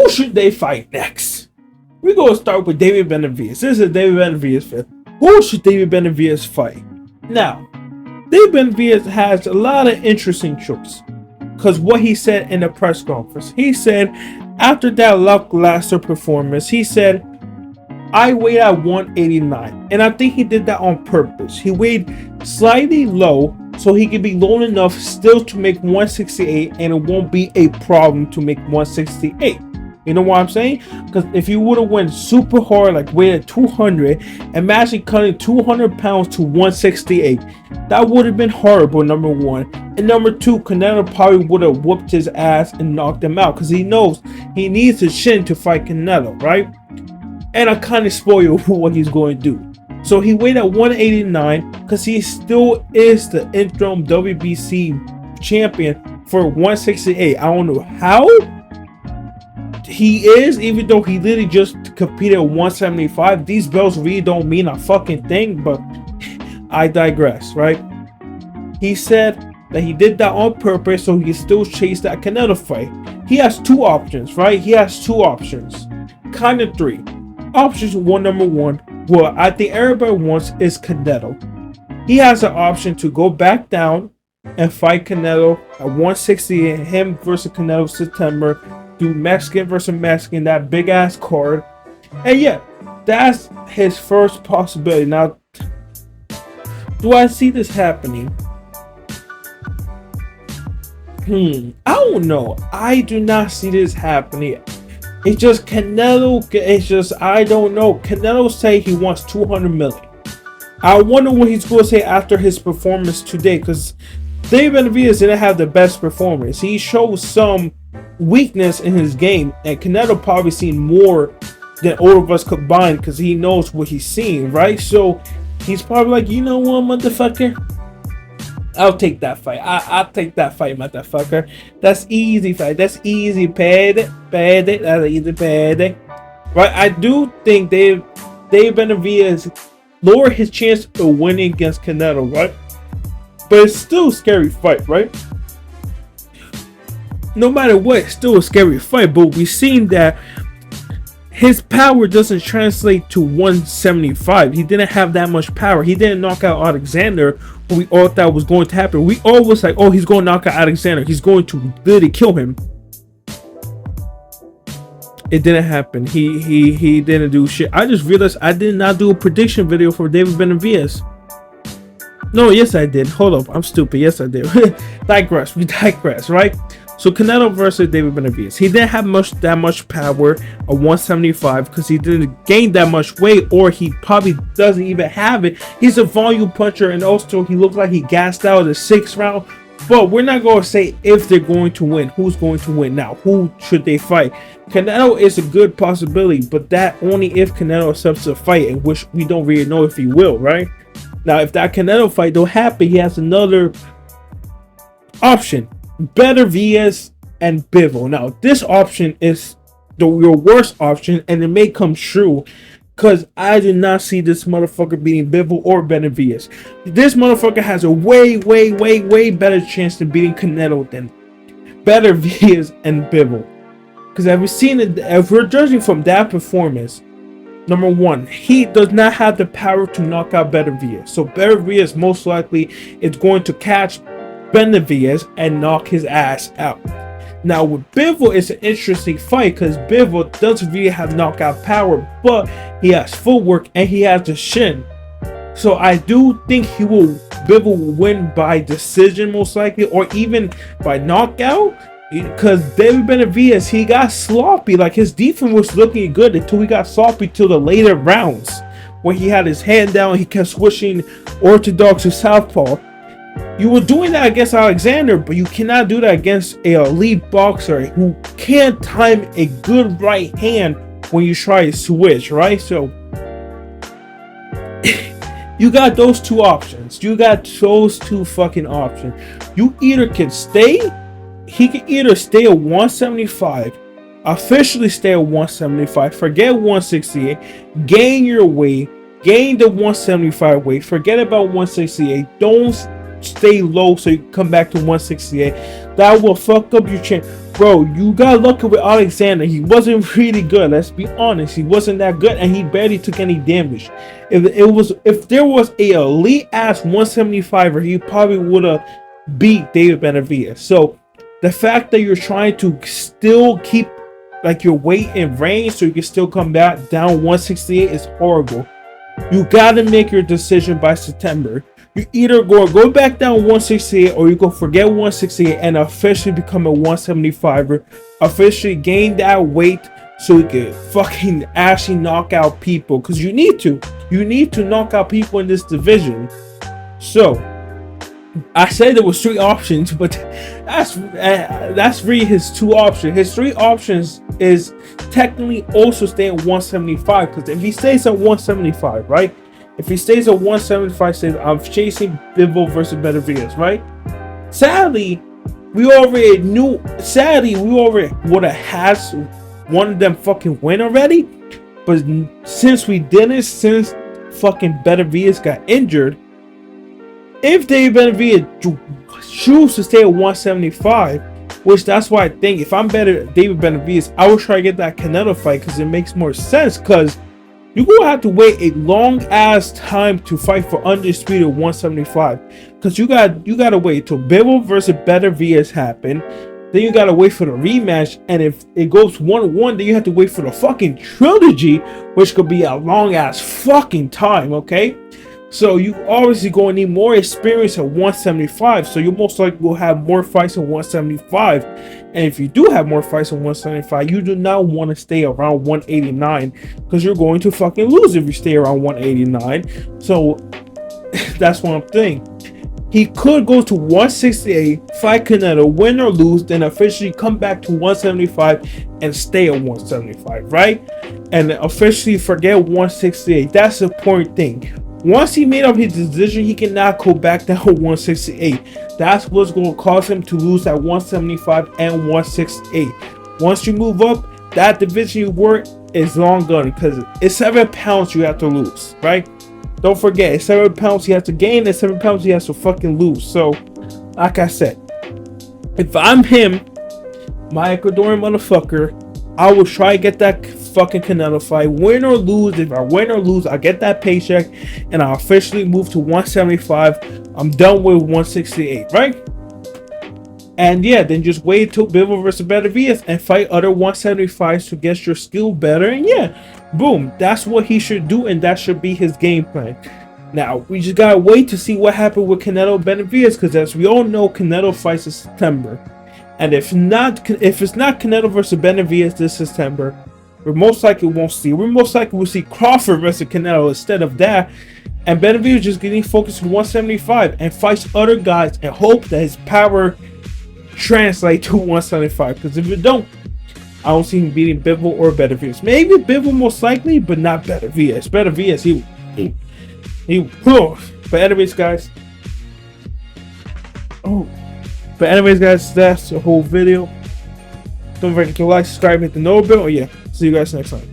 who should they fight next? We're going to start with David Benavidez. This is a David Benavidez fit. Who should David Benavidez fight? Now, David Benavidez has a lot of interesting choices. Because what he said in the press conference, he said after that lackluster performance, he said, I weighed at 189. And I think he did that on purpose. He weighed slightly low so he could be low enough still to make 168, and it won't be a problem to make 168. You know what I'm saying? Because if you would have went super hard, like weighed at 200, imagine cutting 200 pounds to 168. That would have been horrible, number one. And number two, Canelo probably would have whooped his ass and knocked him out because he knows he needs his chin to fight Canelo, right? And I kind of spoil what he's going to do. So he weighed at 189 because he still is the interim WBC champion for 168. I don't know how he is, even though he literally just competed at 175. These belts really don't mean a fucking thing, but I digress, right? He said that he did that on purpose so he can still chase that Canelo fight. He has two options, right? He has two options, kind of three. Options one, number one, what I think everybody wants is Canelo. He has an option to go back down and fight Canelo at 168, him versus Canelo September, do Mexican versus Mexican, that big ass card. And yeah, that's his first possibility. Now, do I see this happening? I don't know. I do not see this happening. It's just Canelo. It's just, I don't know. Canelo say he wants 200 million. I wonder what he's going to say after his performance today, because David Benavidez didn't have the best performance. He showed some weakness in his game, and Canelo probably seen more than all of us combined because he knows what he's seeing, right? So he's probably like, you know what, motherfucker? I'll take that fight. I'll take that fight, motherfucker. That's easy fight. That's easy, pad. That's easy, pad. Right? I do think Dave Benavidez lowered his chance of winning against Canelo, right? But it's still a scary fight, right? No matter what, it's still a scary fight. But we've seen that his power doesn't translate to 175. He didn't have that much power. He didn't knock out Alexander, what we all thought was going to happen. We all was like, oh, he's going to knock out Alexander. He's going to literally kill him. It didn't happen. He didn't do shit. I just realized I did not do a prediction video for David Benavidez. No, yes I did. Hold up, I'm stupid. Yes I did. We digress, right? So Canelo versus David Benavidez. He didn't have that much power at 175 because he didn't gain that much weight, or he probably doesn't even have it. He's a volume puncher, and also he looks like he gassed out in the 6th round. But we're not going to say if they're going to win. Who's going to win now? Who should they fight? Canelo is a good possibility, but that only if Canelo accepts a fight, in which we don't really know if he will, right? Now, if that Canelo fight don't happen, he has another option. Beterbiev and Bivol. Now, this option is your worst option, and it may come true because I do not see this motherfucker beating Bivol or Benavidez. This motherfucker has a way better chance to beating Canelo than Beterbiev and Bivol. Because if we're judging from that performance, number one, he does not have the power to knock out Beterbiev. So Beterbiev most likely is going to catch Benavidez and knock his ass out. Now with Bivol, it's an interesting fight because Bivol doesn't really have knockout power, but he has footwork and he has the shin. So I do think Bivol will win by decision most likely, or even by knockout. Because David Benavidez, he got sloppy. Like, his defense was looking good until he got sloppy till the later rounds, where he had his hand down, he kept switching orthodox to southpaw. You were doing that against Alexander, but you cannot do that against an elite boxer who can't time a good right hand when you try to switch, right? So you got those two options. You got those two fucking options. You either can he can either stay at 175, officially stay at 175, forget 168, gain your weight, gain the 175 weight, forget about 168, don't stay low so you come back to 168. That will fuck up your chance. Bro, you got lucky with Oleksandr. He wasn't really good. Let's be honest. He wasn't that good, and he barely took any damage. If there was a elite ass 175er, he probably would have beat David Benavidez. So the fact that you're trying to still keep like your weight in range so you can still come back down 168 is horrible. You gotta make your decision by September. You either go back down 168 or you go forget 168 and officially become a 175er. Officially gain that weight so you can fucking actually knock out people. Because you need to. You need to knock out people in this division. So, I said there was 3 options, but that's really his 2 options. His 3 options is technically also stay at 175. Because if he stays at 175, right? If he stays at 175, says I'm chasing Bivol versus Beterbiev, right? Sadly, we already would have had one of them fucking win already. But since fucking Beterbiev got injured, if David Benavidez choose to stay at 175, which that's why I think if I'm David Benavidez, I would try to get that Canelo fight because it makes more sense. Because you're gonna have to wait a long ass time to fight for undisputed 175. Because you gotta wait till Bivol versus Beterbiev happen. Then you gotta wait for the rematch, and if it goes 1-1, then you have to wait for the fucking trilogy, which could be a long ass fucking time. Okay. So you obviously going to need more experience at 175. So you most likely will have more fights at 175. And if you do have more fights at 175, you do not want to stay around 189 because you're going to fucking lose if you stay around 189. So that's what I'm thinking. He could go to 168, fight Canelo, win or lose, then officially come back to 175 and stay at 175, right? And officially forget 168. That's the important thing. Once he made up his decision, he cannot go back down to 168. That's what's going to cause him to lose at 175 and 168. Once you move up, that division you were is long gone because it's 7 pounds you have to lose, right? Don't forget, it's 7 pounds he has to gain and 7 pounds he has to fucking lose. So, like I said, if I'm him, my Ecuadorian motherfucker, I will try to get that fucking Canelo fight, win or lose. If I win or lose, I get that paycheck and I officially move to 175. I'm done with 168, right? And yeah, then just wait till Bivol versus Beterbiev and fight other 175s to get your skill better. And yeah, boom, that's what he should do, and that should be his game plan. Now we just gotta wait to see what happened with Canelo Benavidez, because as we all know, Canelo fights in September. And if it's not Canelo versus Benavidez this September, we most likely won't see. We most likely will see Crawford versus Canelo instead of that. And Benavidez just getting focused on 175 and fights other guys and hope that his power translates to 175. Because if it don't, I don't see him beating Bivol or Beterbiev. Maybe Bivol most likely, but not Beterbiev. Beterbiev, he but anyways, guys. But anyways, guys, that's the whole video. Don't forget to like, subscribe, hit the notification bell. Oh yeah, see you guys next time.